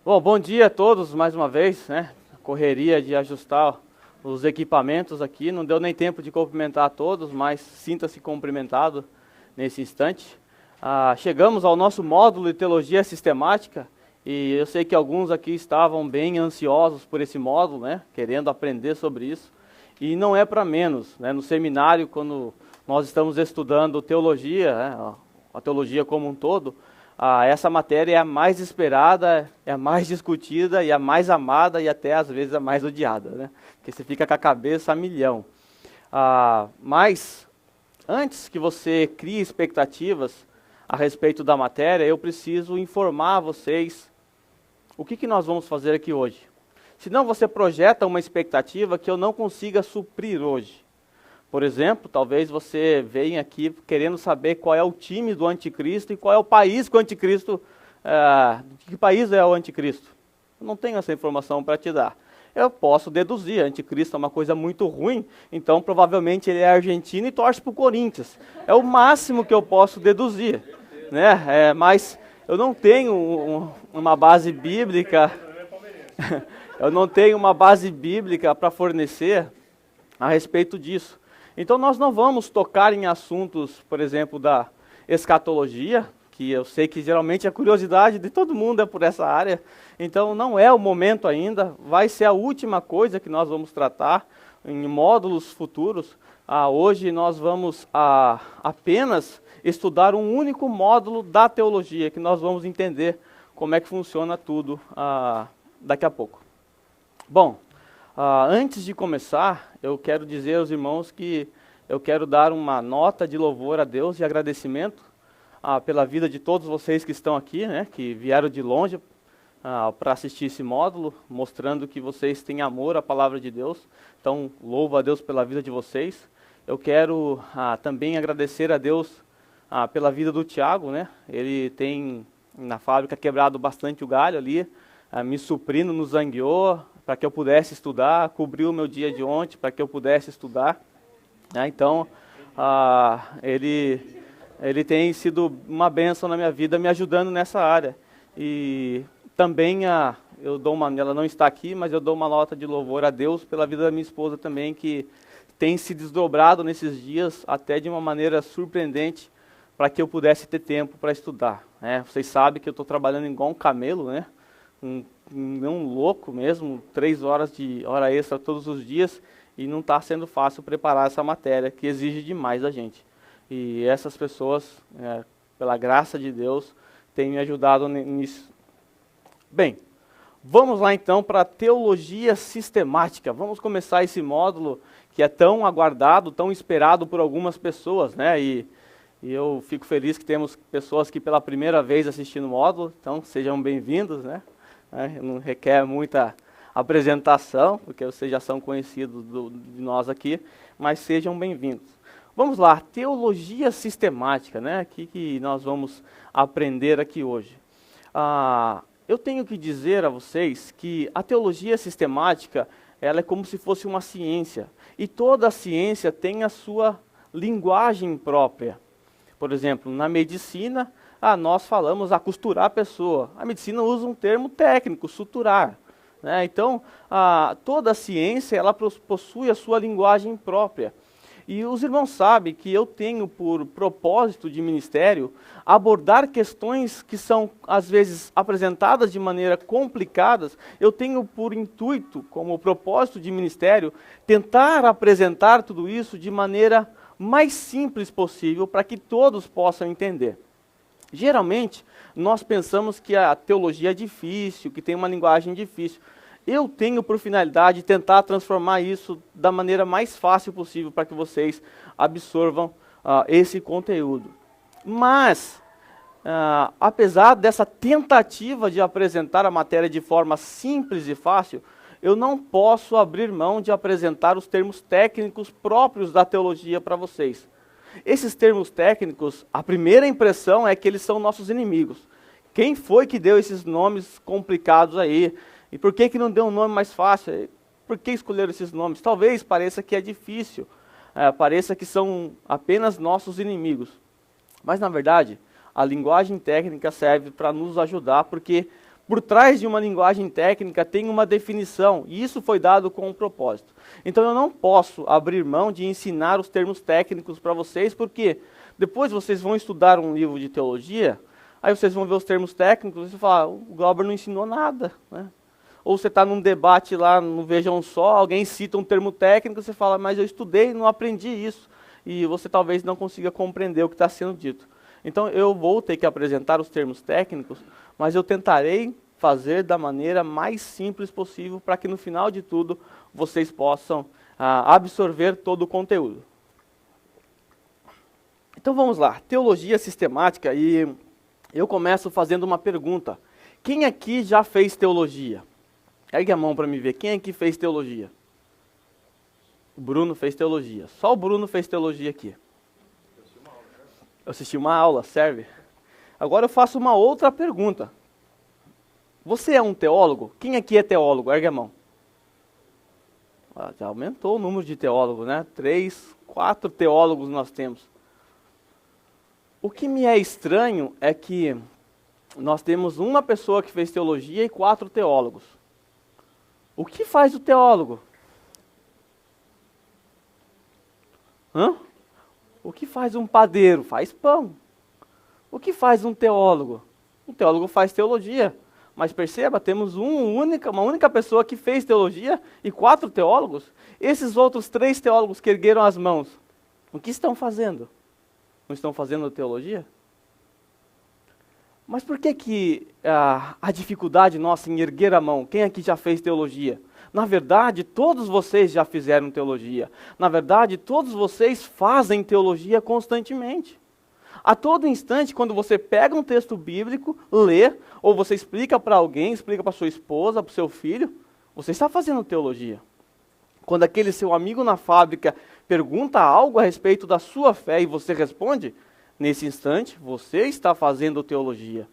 Bom dia a todos mais uma vez, né? Correria de ajustar os equipamentos aqui, não deu nem tempo de cumprimentar a todos, mas sinta-se cumprimentado nesse instante. Chegamos ao nosso módulo de teologia sistemática e eu sei que alguns aqui estavam bem ansiosos por esse módulo, né? Querendo aprender sobre isso. E não é para menos, né? No seminário, quando nós estamos estudando teologia, né? A teologia como um todo, essa matéria é a mais esperada, é a mais discutida e a mais amada e até às vezes a mais odiada, né? Porque você fica com a cabeça a milhão. Mas antes que você crie expectativas a respeito da matéria, eu preciso informar vocês o que nós vamos fazer aqui hoje. Senão você projeta uma expectativa que eu não consiga suprir hoje. Por exemplo, talvez você venha aqui querendo saber qual é o time do anticristo e qual é o país que o anticristo... que país é o anticristo? Eu não tenho essa informação para te dar. Eu posso deduzir, anticristo é uma coisa muito ruim, então provavelmente ele é argentino e torce para o Corinthians. É o máximo que eu posso deduzir, né? Mas eu não tenho uma base bíblica... eu não tenho uma base bíblica para fornecer a respeito disso. Então nós não vamos tocar em assuntos, por exemplo, da escatologia, que eu sei que geralmente a curiosidade de todo mundo é por essa área. Então não é o momento ainda, vai ser a última coisa que nós vamos tratar em módulos futuros. Hoje nós vamos apenas estudar um único módulo da teologia, que nós vamos entender como é que funciona tudo daqui a pouco. Bom, antes de começar, eu quero dizer aos irmãos que eu quero dar uma nota de louvor a Deus e agradecimento pela vida de todos vocês que estão aqui, né, que vieram de longe para assistir esse módulo, mostrando que vocês têm amor à palavra de Deus. Então, louvo a Deus pela vida de vocês. Eu quero também agradecer a Deus pela vida do Tiago, né? Ele tem na fábrica quebrado bastante o galho ali, me suprindo no Zangueô, para que eu pudesse estudar, cobriu o meu dia de ontem para que eu pudesse estudar. Então, ele tem sido uma bênção na minha vida, me ajudando nessa área. E também, ela não está aqui, mas eu dou uma nota de louvor a Deus pela vida da minha esposa também, que tem se desdobrado nesses dias, até de uma maneira surpreendente, para que eu pudesse ter tempo para estudar. Vocês sabem que eu estou trabalhando igual um camelo, né? Um louco mesmo, 3 horas de hora extra todos os dias, e não está sendo fácil preparar essa matéria, que exige demais da gente. E essas pessoas, pela graça de Deus, têm me ajudado nisso. Bem, vamos lá então para a teologia sistemática. Vamos começar esse módulo que é tão aguardado, tão esperado por algumas pessoas, né? E eu fico feliz que temos pessoas que pela primeira vez assistindo o módulo, então sejam bem-vindos, né? Não requer muita apresentação, porque vocês já são conhecidos de nós aqui, mas sejam bem-vindos. Vamos lá, teologia sistemática, né? O que nós vamos aprender aqui hoje? Eu tenho que dizer a vocês que a teologia sistemática, ela é como se fosse uma ciência, e toda ciência tem a sua linguagem própria. Por exemplo, na medicina, nós falamos costurar a pessoa. A medicina usa um termo técnico, suturar. Né? Então, toda a ciência ela possui a sua linguagem própria. E os irmãos sabem que eu tenho por propósito de ministério abordar questões que são, às vezes, apresentadas de maneira complicadas. Eu tenho por intuito, como propósito de ministério, tentar apresentar tudo isso de maneira mais simples possível para que todos possam entender. Geralmente, nós pensamos que a teologia é difícil, que tem uma linguagem difícil. Eu tenho por finalidade tentar transformar isso da maneira mais fácil possível para que vocês absorvam esse conteúdo. Mas, apesar dessa tentativa de apresentar a matéria de forma simples e fácil, eu não posso abrir mão de apresentar os termos técnicos próprios da teologia para vocês. Esses termos técnicos, a primeira impressão é que eles são nossos inimigos. Quem foi que deu esses nomes complicados aí? E por que não deu um nome mais fácil? Por que escolheram esses nomes? Talvez pareça que é difícil, pareça que são apenas nossos inimigos. Mas, na verdade, a linguagem técnica serve para nos ajudar, porque Por trás de uma linguagem técnica tem uma definição, e isso foi dado com um propósito. Então eu não posso abrir mão de ensinar os termos técnicos para vocês, porque depois vocês vão estudar um livro de teologia, aí vocês vão ver os termos técnicos e você fala, o Glauber não ensinou nada, né? Ou você está num debate lá no Vejam Só, alguém cita um termo técnico, você fala, mas eu estudei e não aprendi isso. E você talvez não consiga compreender o que está sendo dito. Então eu vou ter que apresentar os termos técnicos, mas eu tentarei fazer da maneira mais simples possível para que no final de tudo vocês possam absorver todo o conteúdo. Então vamos lá, teologia sistemática, e eu começo fazendo uma pergunta. Quem aqui já fez teologia? Ergue a mão para me ver, quem aqui fez teologia? O Bruno fez teologia, só o Bruno fez teologia aqui. Eu assisti uma aula, serve? Agora eu faço uma outra pergunta. Você é um teólogo? Quem aqui é teólogo? Ergue a mão. Já aumentou o número de teólogos, né? 3, 4 teólogos nós temos. O que me é estranho é que nós temos uma pessoa que fez teologia e 4 teólogos. O que faz o teólogo? O que faz um padeiro? Faz pão. O que faz um teólogo? Um teólogo faz teologia. Mas perceba, temos uma única pessoa que fez teologia e 4 teólogos. Esses outros 3 teólogos que ergueram as mãos, o que estão fazendo? Não estão fazendo teologia? Mas por que a dificuldade nossa em erguer a mão? Quem aqui já fez teologia? Na verdade, todos vocês já fizeram teologia. Na verdade, todos vocês fazem teologia constantemente. A todo instante, quando você pega um texto bíblico, lê, ou você explica para alguém, explica para sua esposa, para o seu filho, você está fazendo teologia. Quando aquele seu amigo na fábrica pergunta algo a respeito da sua fé e você responde, nesse instante, você está fazendo teologia.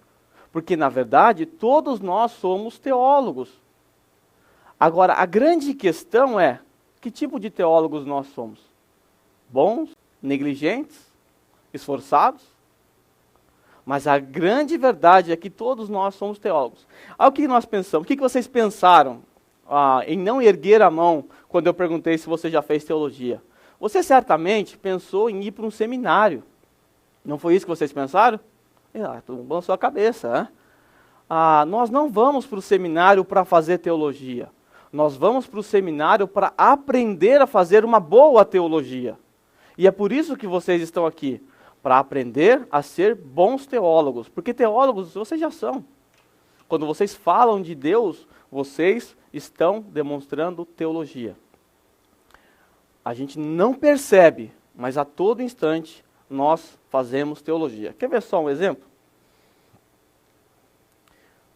Porque, na verdade, todos nós somos teólogos. Agora, a grande questão é, que tipo de teólogos nós somos? Bons? Negligentes? Esforçados? Mas a grande verdade é que todos nós somos teólogos. Aí o que nós pensamos? O que vocês pensaram em não erguer a mão quando eu perguntei se você já fez teologia? Você certamente pensou em ir para um seminário. Não foi isso que vocês pensaram? Balançou a cabeça, né? Nós não vamos para o seminário para fazer teologia. Nós vamos para o seminário para aprender a fazer uma boa teologia. E é por isso que vocês estão aqui, para aprender a ser bons teólogos. Porque teólogos vocês já são. Quando vocês falam de Deus, vocês estão demonstrando teologia. A gente não percebe, mas a todo instante nós fazemos teologia. Quer ver só um exemplo?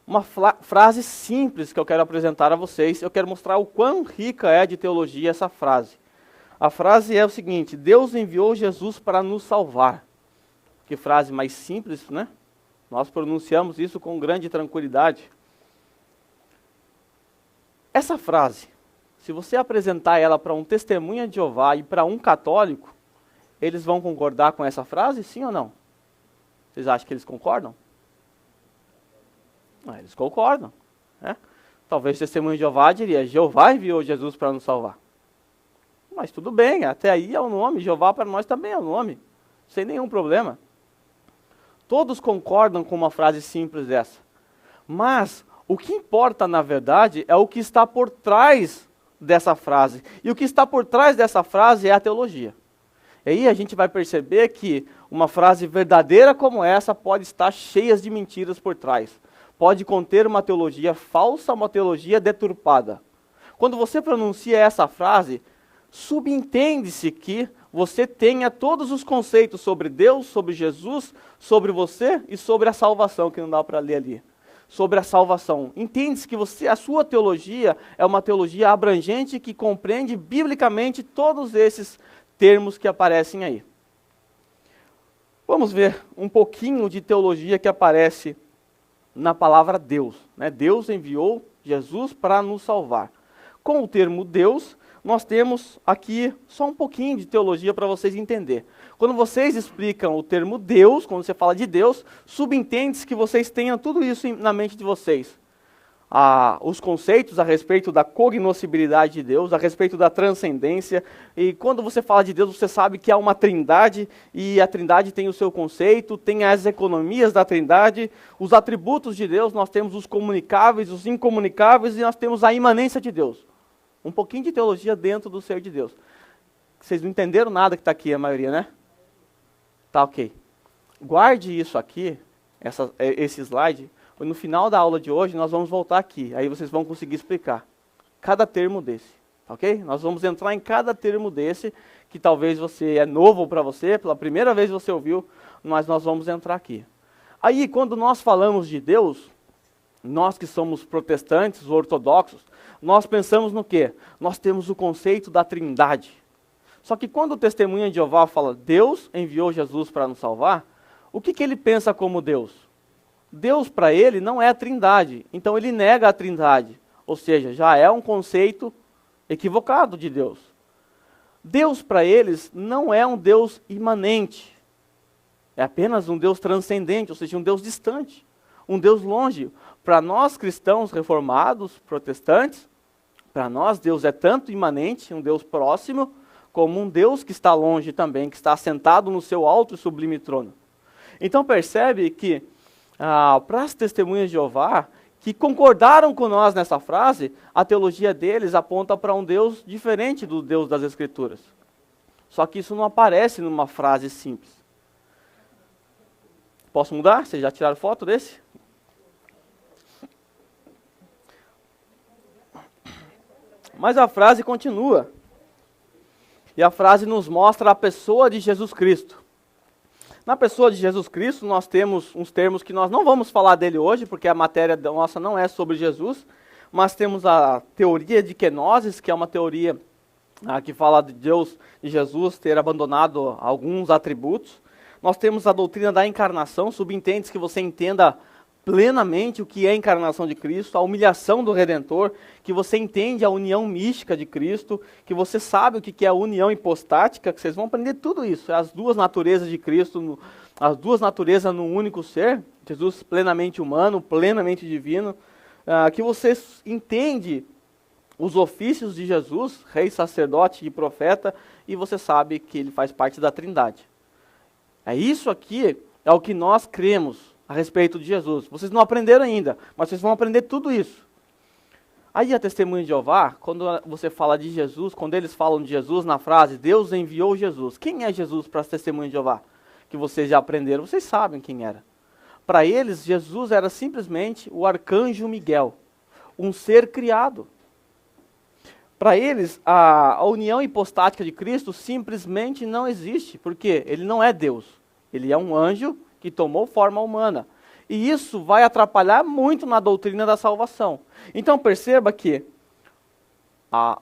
Uma frase simples que eu quero apresentar a vocês. Eu quero mostrar o quão rica é de teologia essa frase. A frase é o seguinte: Deus enviou Jesus para nos salvar. Que frase mais simples, né? Nós pronunciamos isso com grande tranquilidade. Essa frase, se você apresentar ela para um testemunha de Jeová e para um católico, eles vão concordar com essa frase, sim ou não? Vocês acham que eles concordam? Eles concordam, né? Talvez o testemunho de Jeová diria, Jeová enviou Jesus para nos salvar. Mas tudo bem, até aí é o nome, Jeová para nós também é o nome, sem nenhum problema. Todos concordam com uma frase simples dessa. Mas o que importa, na verdade, é o que está por trás dessa frase. E o que está por trás dessa frase é a teologia. E aí a gente vai perceber que uma frase verdadeira como essa pode estar cheia de mentiras por trás. Pode conter uma teologia falsa, uma teologia deturpada. Quando você pronuncia essa frase, subentende-se que você tenha todos os conceitos sobre Deus, sobre Jesus, sobre você e sobre a salvação, que não dá para ler ali. Sobre a salvação. Entende-se que a sua teologia é uma teologia abrangente que compreende biblicamente todos esses termos que aparecem aí. Vamos ver um pouquinho de teologia que aparece na palavra Deus, né? Deus enviou Jesus para nos salvar. Com o termo Deus, nós temos aqui só um pouquinho de teologia para vocês entenderem. Quando vocês explicam o termo Deus, quando você fala de Deus, subentende-se que vocês tenham tudo isso na mente de vocês. os conceitos a respeito da cognoscibilidade de Deus, a respeito da transcendência. E quando você fala de Deus, você sabe que há uma trindade, e a trindade tem o seu conceito, tem as economias da trindade, os atributos de Deus, nós temos os comunicáveis, os incomunicáveis, e nós temos a imanência de Deus. Um pouquinho de teologia dentro do ser de Deus. Vocês não entenderam nada que está aqui, a maioria, né? Tá ok. Guarde isso aqui, esse slide. No final da aula de hoje, nós vamos voltar aqui. Aí vocês vão conseguir explicar cada termo desse. Ok? Nós vamos entrar em cada termo desse, que talvez você é novo para você, pela primeira vez você ouviu, mas nós vamos entrar aqui. Aí, quando nós falamos de Deus, nós que somos protestantes, ortodoxos, nós pensamos no quê? Nós temos o conceito da trindade. Só que quando o testemunha de Jeová fala, Deus enviou Jesus para nos salvar, o que ele pensa como Deus? Deus para ele não é a trindade, então ele nega a trindade, ou seja, já é um conceito equivocado de Deus. Deus para eles não é um Deus imanente, é apenas um Deus transcendente, ou seja, um Deus distante, um Deus longe. Para nós cristãos reformados, protestantes, para nós Deus é tanto imanente, um Deus próximo, como um Deus que está longe também, que está assentado no seu alto e sublime trono. Então percebe que para as testemunhas de Jeová, que concordaram com nós nessa frase, a teologia deles aponta para um Deus diferente do Deus das Escrituras. Só que isso não aparece numa frase simples. Posso mudar? Vocês já tiraram foto desse? Mas a frase continua. E a frase nos mostra a pessoa de Jesus Cristo. Na pessoa de Jesus Cristo, nós temos uns termos que nós não vamos falar dele hoje, porque a matéria nossa não é sobre Jesus, mas temos a teoria de kenosis, que é uma teoria que fala de Deus e Jesus ter abandonado alguns atributos. Nós temos a doutrina da encarnação, subentende-se que você entenda plenamente o que é a encarnação de Cristo, a humilhação do Redentor, que você entende a união mística de Cristo, que você sabe o que é a união hipostática, que vocês vão aprender tudo isso, as duas naturezas de Cristo, as duas naturezas num único ser, Jesus plenamente humano, plenamente divino, que você entende os ofícios de Jesus, rei, sacerdote e profeta, e você sabe que ele faz parte da Trindade. Isso aqui é o que nós cremos a respeito de Jesus. Vocês não aprenderam ainda, mas vocês vão aprender tudo isso. Aí a testemunha de Jeová, quando você fala de Jesus, quando eles falam de Jesus na frase, Deus enviou Jesus. Quem é Jesus para as testemunhas de Jeová? Que vocês já aprenderam, vocês sabem quem era. Para eles, Jesus era simplesmente o arcanjo Miguel, um ser criado. Para eles, a união hipostática de Cristo simplesmente não existe, porque ele não é Deus. Ele é um anjo que tomou forma humana. E isso vai atrapalhar muito na doutrina da salvação. Então perceba que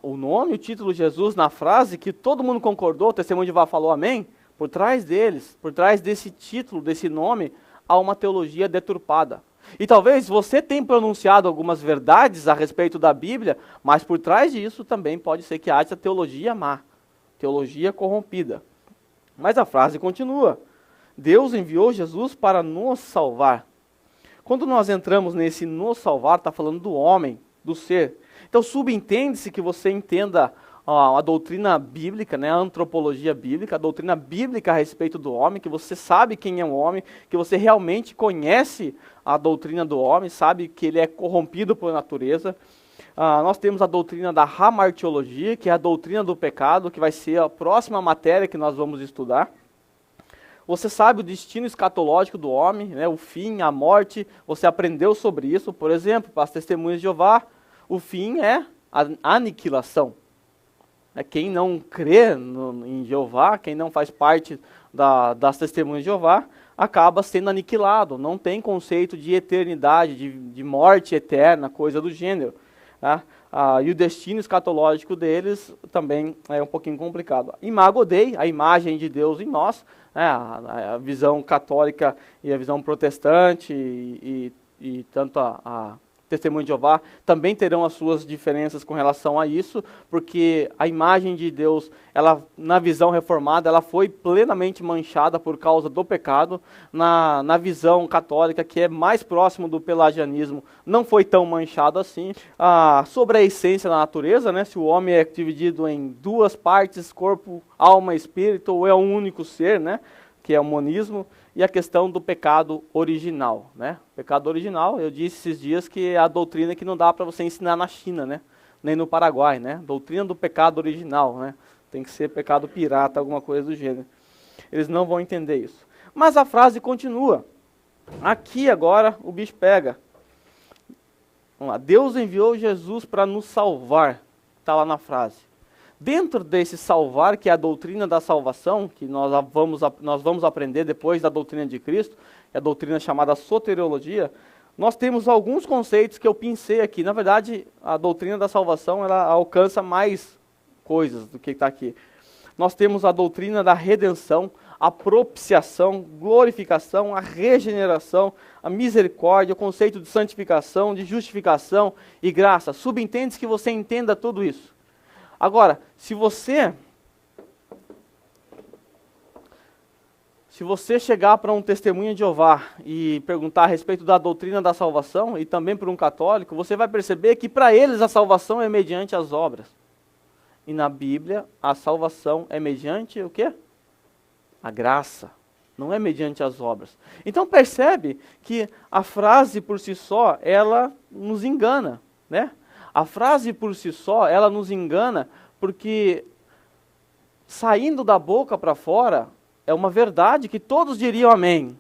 o nome, o título de Jesus na frase, que todo mundo concordou, o testemunho de Jeová falou amém, por trás deles, por trás desse título, desse nome, há uma teologia deturpada. E talvez você tenha pronunciado algumas verdades a respeito da Bíblia, mas por trás disso também pode ser que haja teologia má, teologia corrompida. Mas a frase continua. Deus enviou Jesus para nos salvar. Quando nós entramos nesse nos salvar, está falando do homem, do ser. Então subentende-se que você entenda a doutrina bíblica, né, a antropologia bíblica, a doutrina bíblica a respeito do homem, que você sabe quem é o homem, que você realmente conhece a doutrina do homem, sabe que ele é corrompido por natureza. Nós temos a doutrina da hamartiologia, que é a doutrina do pecado, que vai ser a próxima matéria que nós vamos estudar. Você sabe o destino escatológico do homem, né, o fim, a morte, você aprendeu sobre isso. Por exemplo, para as testemunhas de Jeová, o fim é a aniquilação. Quem não crê em Jeová, quem não faz parte das testemunhas de Jeová, acaba sendo aniquilado. Não tem conceito de eternidade, de morte eterna, coisa do gênero. Tá? E o destino escatológico deles também é um pouquinho complicado. Imago Dei, a imagem de Deus em nós, a visão católica e a visão protestante, e tanto a Testemunho de Jeová também terão as suas diferenças com relação a isso, porque a imagem de Deus, ela, na visão reformada, ela foi plenamente manchada por causa do pecado. Na visão católica, que é mais próximo do pelagianismo, não foi tão manchado assim. Sobre a essência da natureza, né, se o homem é dividido em duas partes, corpo, alma e espírito, ou é um único ser, né, que é o monismo, e a questão do pecado original, né? Pecado original, eu disse esses dias que é a doutrina que não dá para você ensinar na China, né? Nem no Paraguai, né? Doutrina do pecado original, né? Tem que ser pecado pirata, alguma coisa do gênero. Eles não vão entender isso. Mas a frase continua. Aqui agora o bicho pega. Vamos lá. Deus enviou Jesus para nos salvar. Está lá na frase. Dentro desse salvar, que é a doutrina da salvação, que nós vamos aprender depois da doutrina de Cristo, é a doutrina chamada soteriologia, nós temos alguns conceitos que eu pensei aqui. Na verdade, a doutrina da salvação, ela alcança mais coisas do que está aqui. Nós temos a doutrina da redenção, a propiciação, glorificação, a regeneração, a misericórdia, o conceito de santificação, de justificação e graça. Subentende-se que você entenda tudo isso. Agora, se você chegar para um testemunho de Jeová e perguntar a respeito da doutrina da salvação, e também para um católico, você vai perceber que para eles a salvação é mediante as obras. E na Bíblia, a salvação é mediante o quê? A graça. Não é mediante as obras. Então percebe que a frase por si só, ela nos engana, né? A frase por si só, ela nos engana porque saindo da boca para fora é uma verdade que todos diriam amém.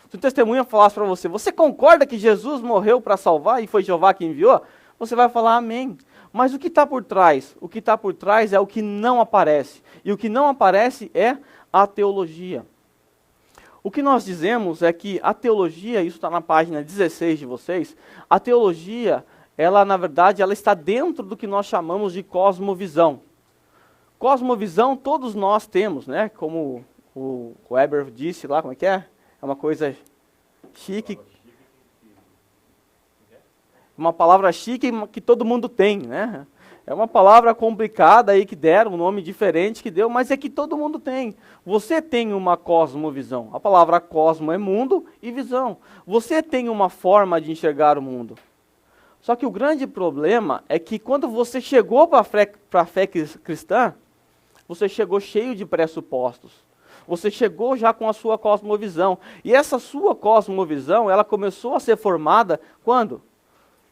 Se o testemunho falasse para você, você concorda que Jesus morreu para salvar e foi Jeová que enviou? Você vai falar amém. Mas o que está por trás? O que está por trás é o que não aparece. E o que não aparece é a teologia. O que nós dizemos é que a teologia, isso está na página 16 de vocês, a teologia, ela, na verdade, ela está dentro do que nós chamamos de cosmovisão. Cosmovisão todos nós temos, né? Como o Weber disse lá, como é que é? É uma coisa chique. Uma palavra chique que todo mundo tem, né? É uma palavra complicada aí que deram, um nome diferente que deu, mas é que todo mundo tem. Você tem uma cosmovisão. A palavra cosmo é mundo e visão. Você tem uma forma de enxergar o mundo. Só que o grande problema é que quando você chegou para a fé cristã, você chegou cheio de pressupostos. Você chegou já com a sua cosmovisão. E essa sua cosmovisão, ela começou a ser formada quando?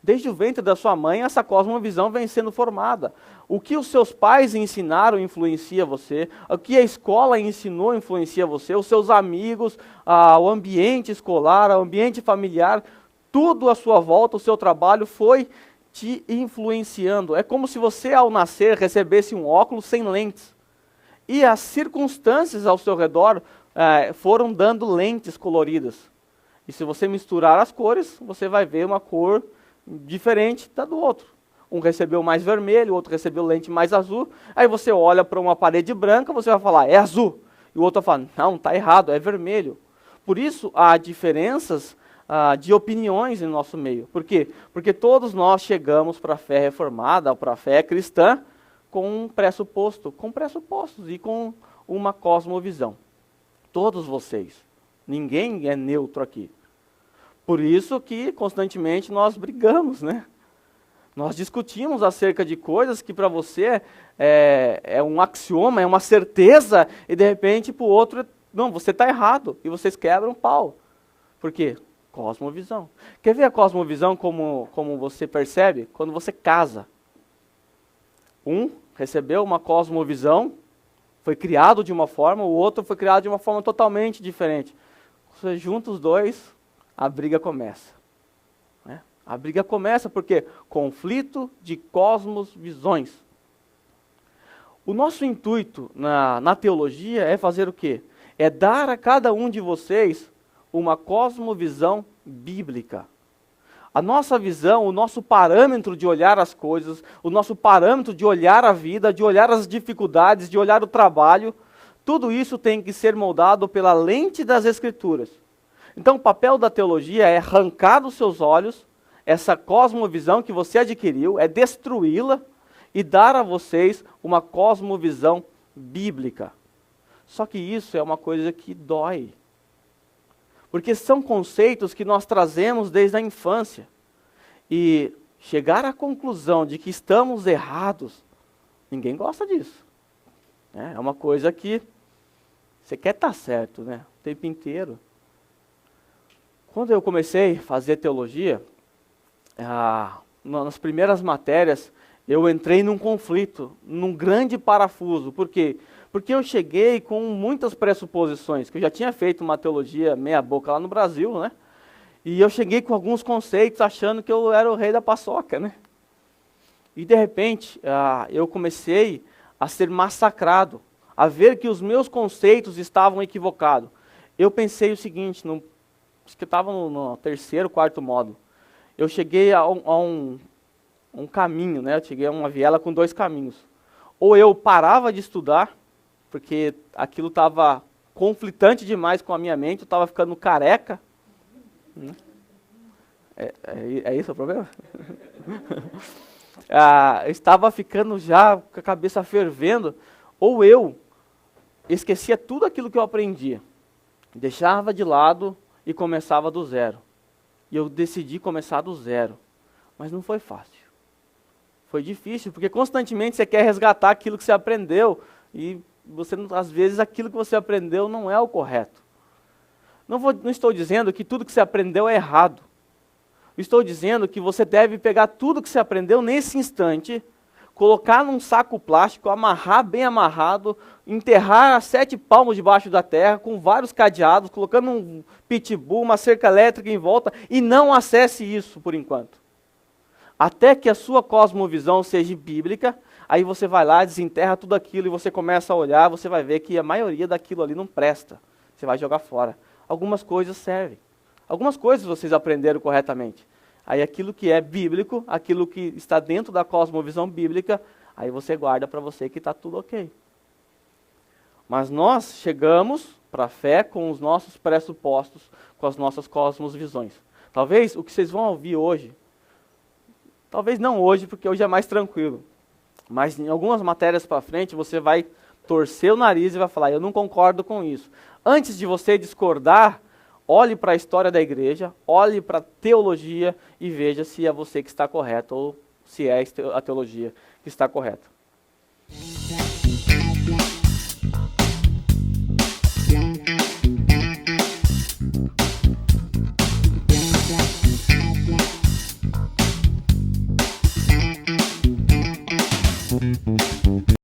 Desde o ventre da sua mãe, essa cosmovisão vem sendo formada. O que os seus pais ensinaram influencia você. O que a escola ensinou influencia você. Os seus amigos, o ambiente escolar, o ambiente familiar, tudo à sua volta, o seu trabalho foi te influenciando. É como se você, ao nascer, recebesse um óculos sem lentes. E as circunstâncias ao seu redor foram dando lentes coloridas. E se você misturar as cores, você vai ver uma cor diferente da do outro. Um recebeu mais vermelho, o outro recebeu lente mais azul. Aí você olha para uma parede branca, você vai falar, é azul. E o outro vai falar, não, está errado, é vermelho. Por isso, há diferenças de opiniões em nosso meio. Por quê? Porque todos nós chegamos para a fé reformada, para a fé cristã, com pressupostos e com uma cosmovisão. Todos vocês. Ninguém é neutro aqui. Por isso que constantemente nós brigamos, né? Nós discutimos acerca de coisas que para você é um axioma, é uma certeza, e de repente para o outro, não, você está errado, e vocês quebram o pau. Por quê? Cosmovisão. Quer ver a cosmovisão como você percebe? Quando você casa. Um recebeu uma cosmovisão, foi criado de uma forma, o outro foi criado de uma forma totalmente diferente. Você junta os dois, a briga começa. Né? A briga começa porque conflito de cosmovisões. O nosso intuito na teologia é fazer o quê? É dar a cada um de vocês uma cosmovisão bíblica. A nossa visão, o nosso parâmetro de olhar as coisas, o nosso parâmetro de olhar a vida, de olhar as dificuldades, de olhar o trabalho, tudo isso tem que ser moldado pela lente das Escrituras. Então o papel da teologia é arrancar dos seus olhos essa cosmovisão que você adquiriu, é destruí-la e dar a vocês uma cosmovisão bíblica. Só que isso é uma coisa que dói. Porque são conceitos que nós trazemos desde a infância. E chegar à conclusão de que estamos errados, ninguém gosta disso. É uma coisa que você quer estar certo, né? O tempo inteiro. Quando eu comecei a fazer teologia, nas primeiras matérias, eu entrei num conflito, num grande parafuso. Por quê? Porque eu cheguei com muitas pressuposições, que eu já tinha feito uma teologia meia boca lá no Brasil, né? E eu cheguei com alguns conceitos achando que eu era o rei da paçoca, né? E de repente, eu comecei a ser massacrado, a ver que os meus conceitos estavam equivocados. Eu pensei o seguinte, acho que eu estava no terceiro, quarto módulo. Eu cheguei a um caminho, né? Eu cheguei a uma viela com 2 caminhos. Ou eu parava de estudar, porque aquilo estava conflitante demais com a minha mente, eu estava ficando careca. É isso o problema? Eu estava ficando já com a cabeça fervendo, ou eu esquecia tudo aquilo que eu aprendia, deixava de lado e começava do zero. E eu decidi começar do zero, mas não foi fácil. Foi difícil, porque constantemente você quer resgatar aquilo que você aprendeu, e você, às vezes aquilo que você aprendeu não é o correto. Não estou dizendo que tudo que você aprendeu é errado. Estou dizendo que você deve pegar tudo que você aprendeu nesse instante, colocar num saco plástico, amarrar bem amarrado, enterrar a 7 palmos debaixo da terra, com vários cadeados, colocando um pitbull, uma cerca elétrica em volta, e não acesse isso por enquanto. Até que a sua cosmovisão seja bíblica, aí você vai lá, desenterra tudo aquilo e você começa a olhar, você vai ver que a maioria daquilo ali não presta. Você vai jogar fora. Algumas coisas servem. Algumas coisas vocês aprenderam corretamente. Aí aquilo que é bíblico, aquilo que está dentro da cosmovisão bíblica, aí você guarda para você que está tudo ok. Mas nós chegamos para a fé com os nossos pressupostos, com as nossas cosmovisões. Talvez o que vocês vão ouvir hoje, talvez não hoje, porque hoje é mais tranquilo, mas em algumas matérias para frente você vai torcer o nariz e vai falar, eu não concordo com isso. Antes de você discordar, olhe para a história da igreja, olhe para a teologia e veja se é você que está correto ou se é a teologia que está correta.